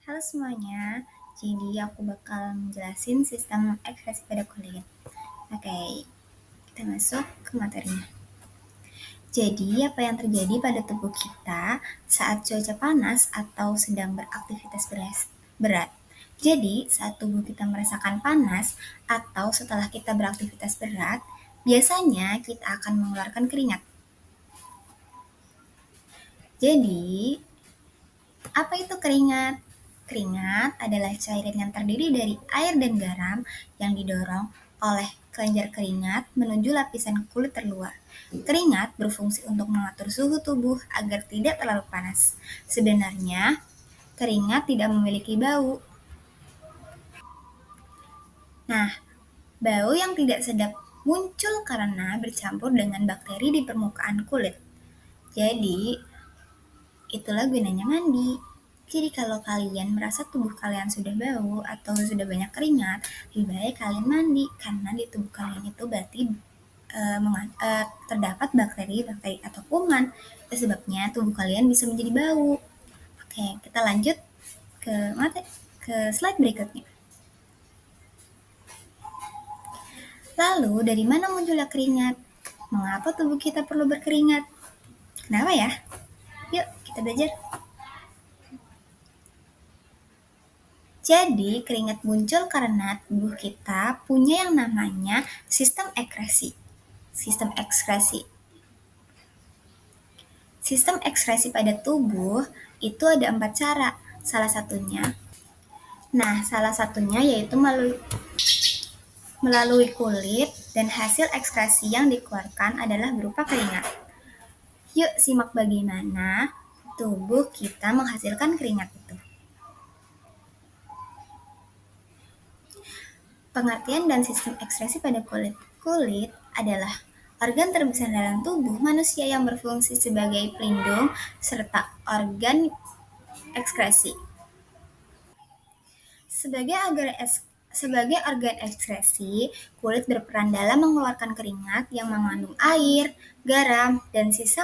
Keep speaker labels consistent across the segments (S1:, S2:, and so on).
S1: Halo semuanya, jadi aku bakal menjelasin sistem ekspresi pada kulit. Oke, kita masuk ke materinya. Jadi, apa yang terjadi pada tubuh kita saat cuaca panas atau sedang beraktivitas berat? Jadi, saat tubuh kita merasakan panas atau setelah kita beraktivitas berat, biasanya kita akan mengeluarkan keringat. Jadi, apa itu keringat? Keringat adalah cairan yang terdiri dari air dan garam yang didorong oleh kelenjar keringat menuju lapisan kulit terluar. Keringat berfungsi untuk mengatur suhu tubuh agar tidak terlalu panas. Sebenarnya, keringat tidak memiliki bau. Nah, bau yang tidak sedap muncul karena bercampur dengan bakteri di permukaan kulit. Jadi, itulah gunanya mandi. Jadi kalau kalian merasa tubuh kalian sudah bau atau sudah banyak keringat, lebih baik kalian mandi karena di tubuh kalian itu berarti terdapat bakteri atau kuman. Itu sebabnya tubuh kalian bisa menjadi bau. Oke, kita lanjut ke slide berikutnya. Lalu dari mana munculnya keringat? Mengapa tubuh kita perlu berkeringat? Kenapa ya? Yuk kita belajar. Jadi, keringat muncul karena tubuh kita punya yang namanya sistem ekskresi. Sistem ekskresi pada tubuh itu ada 4 cara. Salah satunya yaitu melalui kulit dan hasil ekskresi yang dikeluarkan adalah berupa keringat. Yuk simak bagaimana tubuh kita menghasilkan keringat itu. Pengertian dan sistem ekskresi pada kulit. Kulit adalah organ terbesar dalam tubuh manusia yang berfungsi sebagai pelindung serta organ ekskresi. Sebagai organ ekskresi, kulit berperan dalam mengeluarkan keringat yang mengandung air, garam, dan sisa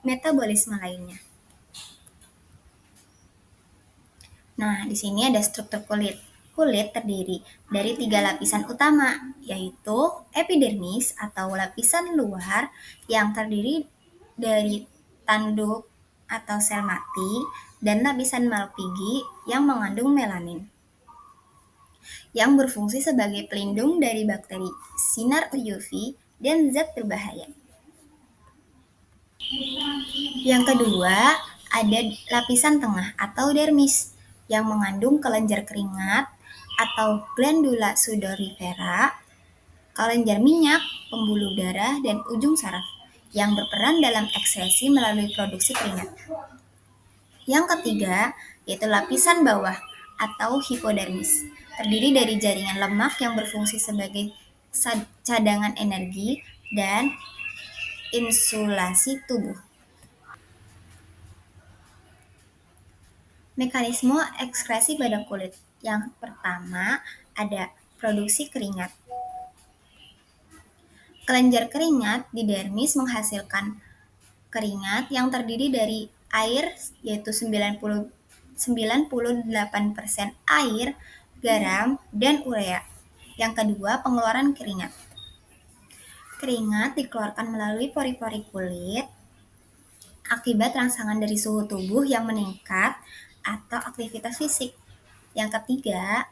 S1: metabolisme lainnya. Nah, di sini ada struktur kulit. Kulit terdiri dari 3 lapisan utama, yaitu epidermis atau lapisan luar yang terdiri dari tanduk atau sel mati dan lapisan Malpighi yang mengandung melanin yang berfungsi sebagai pelindung dari bakteri, sinar UV, dan zat berbahaya. Yang kedua, ada lapisan tengah atau dermis yang mengandung kelenjar keringat atau glandula sudorifera, kelenjar minyak, pembuluh darah, dan ujung saraf yang berperan dalam ekskresi melalui produksi keringat. Yang ketiga, yaitu lapisan bawah atau hipodermis, terdiri dari jaringan lemak yang berfungsi sebagai cadangan energi dan insulasi tubuh. Mekanisme ekskresi pada kulit. Yang pertama, ada produksi keringat. Kelenjar keringat di dermis menghasilkan keringat yang terdiri dari air, yaitu 98% air, garam, dan urea. Yang kedua, pengeluaran keringat. Keringat dikeluarkan melalui pori-pori kulit akibat rangsangan dari suhu tubuh yang meningkat atau aktivitas fisik. Yang ketiga,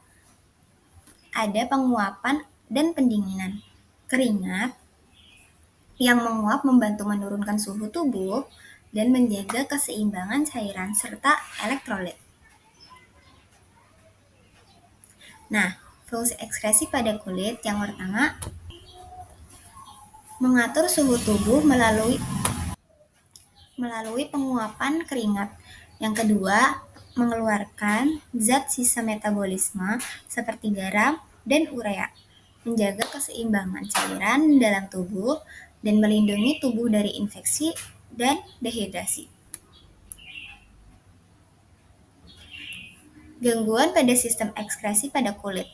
S1: ada penguapan dan pendinginan. Keringat yang menguap membantu menurunkan suhu tubuh dan menjaga keseimbangan cairan serta elektrolit. Nah, fungsi ekskresi pada kulit yang pertama, mengatur suhu tubuh melalui penguapan keringat. Yang kedua, mengeluarkan zat sisa metabolisme seperti garam dan urea, menjaga keseimbangan cairan dalam tubuh dan melindungi tubuh dari infeksi dan dehidrasi. Gangguan pada sistem ekskresi pada kulit.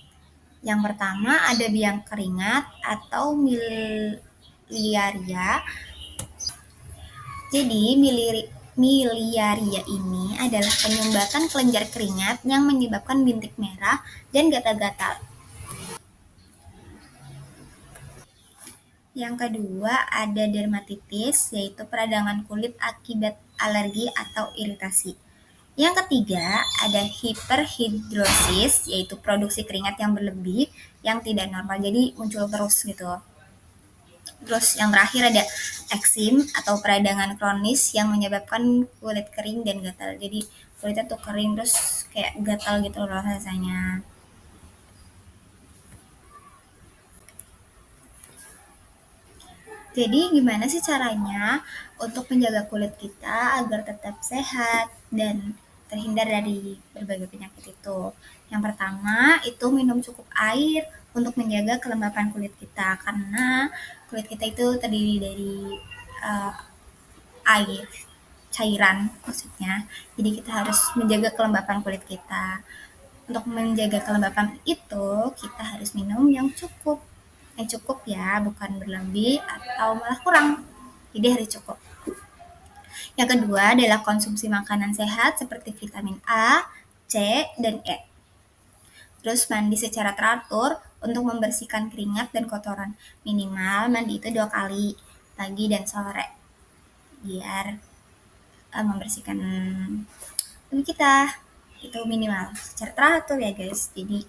S1: Yang pertama ada biang keringat atau miliaria. Jadi miliaria ini adalah penyumbatan kelenjar keringat yang menyebabkan bintik merah dan gatal-gatal. Yang kedua ada dermatitis, yaitu peradangan kulit akibat alergi atau iritasi. Yang ketiga ada hiperhidrosis, yaitu produksi keringat yang berlebih yang tidak normal, jadi muncul terus gitu. Terus yang terakhir ada eksim atau peradangan kronis yang menyebabkan kulit kering dan gatal. Jadi kulitnya tuh kering terus kayak gatal gitu loh rasanya. Jadi gimana sih caranya untuk menjaga kulit kita agar tetap sehat dan terhindar dari berbagai penyakit itu? Yang pertama itu minum cukup air untuk menjaga kelembapan kulit kita, karena kulit kita itu terdiri dari uh, air, cairan maksudnya. Jadi kita harus menjaga kelembapan kulit kita. Untuk menjaga kelembapan itu kita harus minum yang cukup. Yang cukup ya, bukan berlebih atau malah kurang. Jadi harus cukup. Yang kedua adalah konsumsi makanan sehat seperti vitamin A, C, dan E. Terus mandi secara teratur untuk membersihkan keringat dan kotoran. Minimal mandi itu 2 kali, pagi dan sore. Biar membersihkan tubuh kita. Itu minimal secara teratur ya guys. Jadi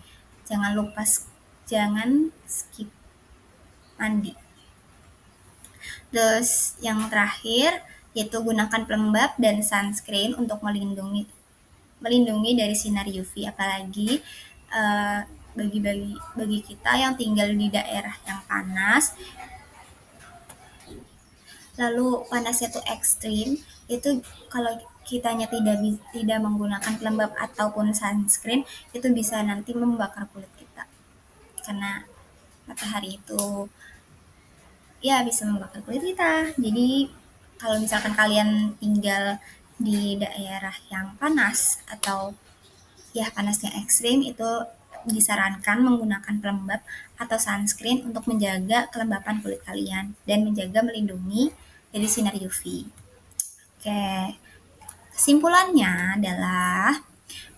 S1: jangan skip mandi. Terus yang terakhir yaitu gunakan pelembab dan sunscreen untuk melindungi dari sinar UV, apalagi bagi kita yang tinggal di daerah yang panas, lalu panasnya tuh ekstrim. Itu kalau kitanya tidak menggunakan pelembab ataupun sunscreen, itu bisa nanti membakar kulit kita, karena matahari itu ya bisa membakar kulit kita. Jadi kalau misalkan kalian tinggal di daerah yang panas atau ya panasnya ekstrim, itu disarankan menggunakan pelembab atau sunscreen untuk menjaga kelembapan kulit kalian dan menjaga melindungi dari sinar UV. Oke, kesimpulannya adalah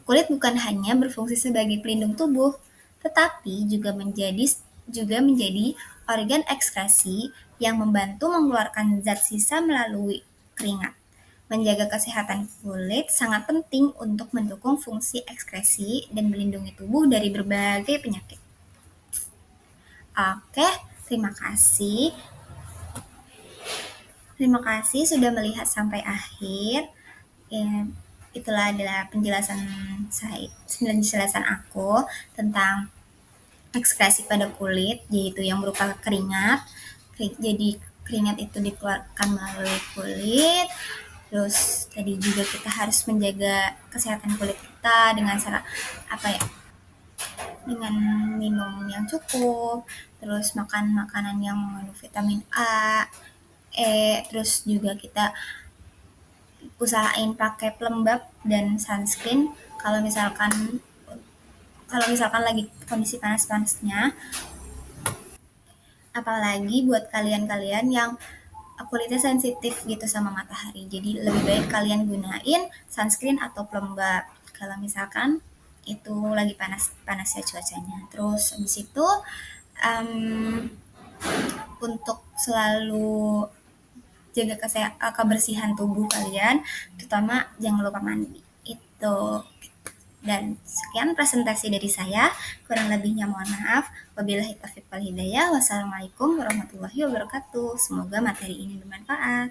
S1: kulit bukan hanya berfungsi sebagai pelindung tubuh, tetapi juga menjadi organ ekskresi yang membantu mengeluarkan zat sisa melalui keringat. Menjaga kesehatan kulit sangat penting untuk mendukung fungsi ekskresi dan melindungi tubuh dari berbagai penyakit. Oke, terima kasih. Terima kasih sudah melihat sampai akhir. Ya, itulah adalah penjelasan aku tentang ekskresi pada kulit, yaitu yang berupa keringat. Jadi keringat itu dikeluarkan melalui kulit. Terus tadi juga kita harus menjaga kesehatan kulit kita dengan cara dengan minum yang cukup, terus makan makanan yang mengandung vitamin A, E, terus juga kita usahain pakai pelembab dan sunscreen kalau misalkan lagi kondisi panas-panasnya. Apalagi buat kalian-kalian yang kulitnya sensitif gitu sama matahari. Jadi lebih baik kalian gunain sunscreen atau pelembab kalau misalkan itu lagi panas ya cuacanya. Terus habis itu untuk selalu jaga kebersihan tubuh kalian, terutama jangan lupa mandi. Itu. Dan sekian presentasi dari saya, kurang lebihnya mohon maaf. Wabillahi taufiq wal hidayah. Wassalamualaikum warahmatullahi wabarakatuh. Semoga materi ini bermanfaat.